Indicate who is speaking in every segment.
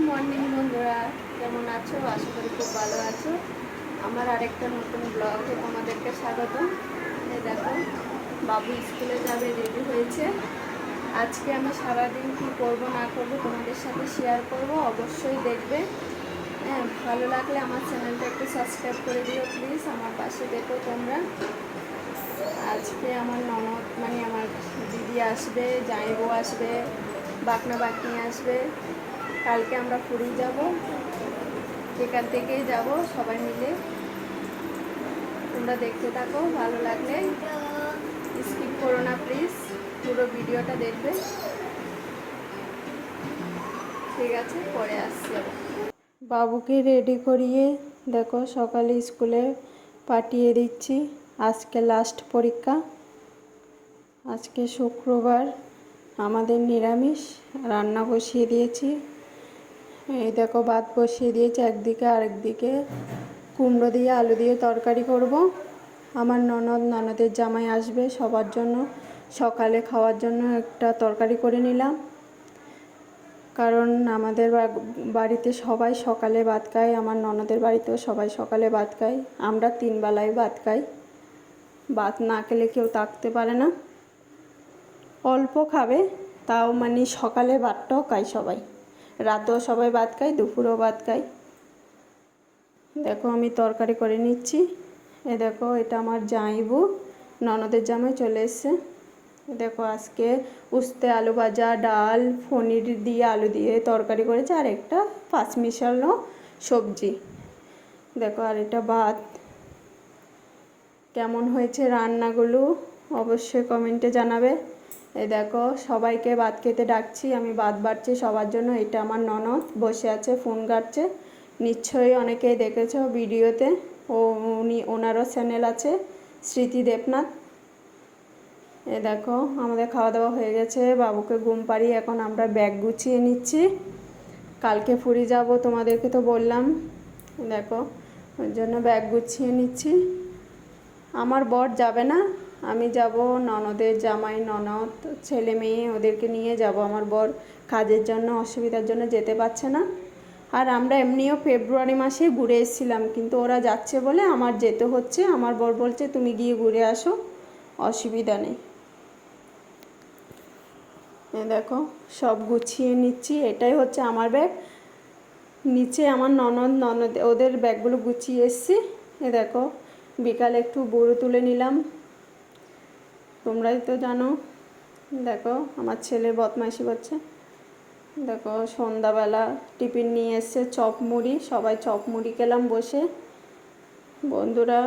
Speaker 1: Morning বন্ধুরা, কেমন আছো? আশা করি খুব ভালো আছো। আমার আরেকটা নতুন ব্লগে তোমাদেরকে স্বাগত। এই দেখো, বাবু স্কুলে যাবে, রেডি হয়েছে। আজকে আমি সারাদিন কী করব না করব তোমাদের সাথে শেয়ার করব, অবশ্যই দেখবে। হ্যাঁ, ভালো লাগলে আমার চ্যানেলটা একটু সাবস্ক্রাইব করে দিও প্লিজ, আমার পাশে দেখো তোমরা। আজকে আমার ননদ মানে আমার দিদি আসবে, জামাইবউ আসবে, বাকনা বাকনি আসবে। কালকে আমরা পুরী যাব, এখান থেকেই যাব সবাই মিলে। তোমরা দেখতে থাকো, ভালো লাগলে স্কিপ করো না প্লিজ, পুরো ভিডিওটা দেখবে। ঠিক আছে, পরে আসছি আবার। বাবুকে রেডি করিয়ে দেখো সকালে স্কুলে পাঠিয়ে দিচ্ছি। আজকে লাস্ট পরীক্ষা, আজকে শুক্রবার, আমাদের নিরামিষ। রান্না বসিয়ে দিয়েছি, এই দেখো ভাত বসিয়ে দিয়েছি একদিকে, আরেকদিকে কুমড়ো দিয়ে আলু দিয়ে তরকারি করব। আমার ননদের জামাই আসবে, সবার জন্য সকালে খাওয়ার জন্য একটা তরকারি করে নিলাম। কারণ আমাদের বাড়িতে সবাই সকালে ভাত খায়, আমার ননদের বাড়িতেও সবাই সকালে ভাত খায়। আমরা 3 বেলায় ভাত খাই, ভাত না খেলে কেউ থাকতে পারে না। অল্প খাবে তাও, মানে সকালে ভাতটাও খাই সবাই, রাতেও সবাই ভাত খাই, দুপুরেও ভাত খাই। দেখো আমি তরকারি করে নিচ্ছি। এ দেখো, এটা আমার জামাইবু, ননদের জামাই চলে এসছে। দেখো আজকে উস্তে আলু ভাজা, ডাল, পনির দিয়ে আলু দিয়ে তরকারি করেছে, আর একটা পাঁচ মিশালো সবজি। দেখো, আর এটা ভাত। কেমন হয়েছে রান্নাগুলো অবশ্যই কমেন্টে জানাবে। এই দেখো, সবাইকে ভাত খেতে ডাকছি, আমি ভাত বাড়ছি সবার জন্য। এটা আমার ননদ বসে আছে, ফোন ঘাঁটছে। নিশ্চয়ই অনেকেই দেখেছো ভিডিওতে, ওনারও চ্যানেল আছে, স্মৃতি দেবনাথ। এ দেখো, আমাদের খাওয়া দাওয়া হয়ে গেছে, বাবুকে ঘুম পাড়িয়ে এখন আমরা ব্যাগ গুছিয়ে নিচ্ছি। কালকে পুরী যাব তোমাদেরকে তো বললাম। দেখো, ওর জন্য ব্যাগ গুছিয়ে নিচ্ছি। আমার বর যাবে না, আমি যাব। ননদের জামাই, ননদ, ছেলে মেয়ে ওদেরকে নিয়ে যাব। আমার বর কাজের জন্য, অসুবিধার জন্য যেতে পারছে না। আর আমরা এমনিও ফেব্রুয়ারি মাসে ঘুরে এসেছিলাম, কিন্তু ওরা যাচ্ছে বলে আমার যেতে হচ্ছে। আমার বর বলছে তুমি গিয়ে ঘুরে আসো, অসুবিধা নেই। দেখো, সব গুছিয়ে নিচ্ছি। এটাই হচ্ছে আমার ব্যাগ, নিচে আমার ননদ ওদের ব্যাগগুলো গুছিয়ে এসছি। দেখো, বিকালে একটু বড়ি তুলে নিলাম, তোমরাই তো জানো। দেখো, আমার ছেলে বদমাইশি করছে। দেখো, সন্ধ্যাবেলা টিফিন নিয়ে এসছে, চপ মুড়ি, সবাই চপ মুড়ি খেলাম বসে। বন্ধুরা,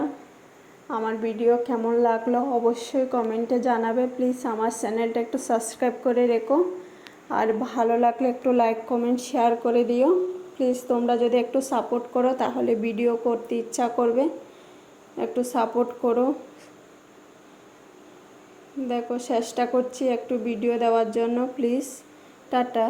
Speaker 1: আমার ভিডিও কেমন লাগলো অবশ্যই কমেন্টে জানাবে প্লিজ। আমার চ্যানেলটা একটু সাবস্ক্রাইব করে রেখো, আর ভালো লাগলে একটু লাইক কমেন্ট শেয়ার করে দিও প্লিজ। তোমরা যদি একটু সাপোর্ট করো তাহলে ভিডিও করতে ইচ্ছা করবে, একটু সাপোর্ট করো। দেখো, চেষ্টা করছি একটু ভিডিও দেওয়ার জন্য, প্লিজ। টাটা।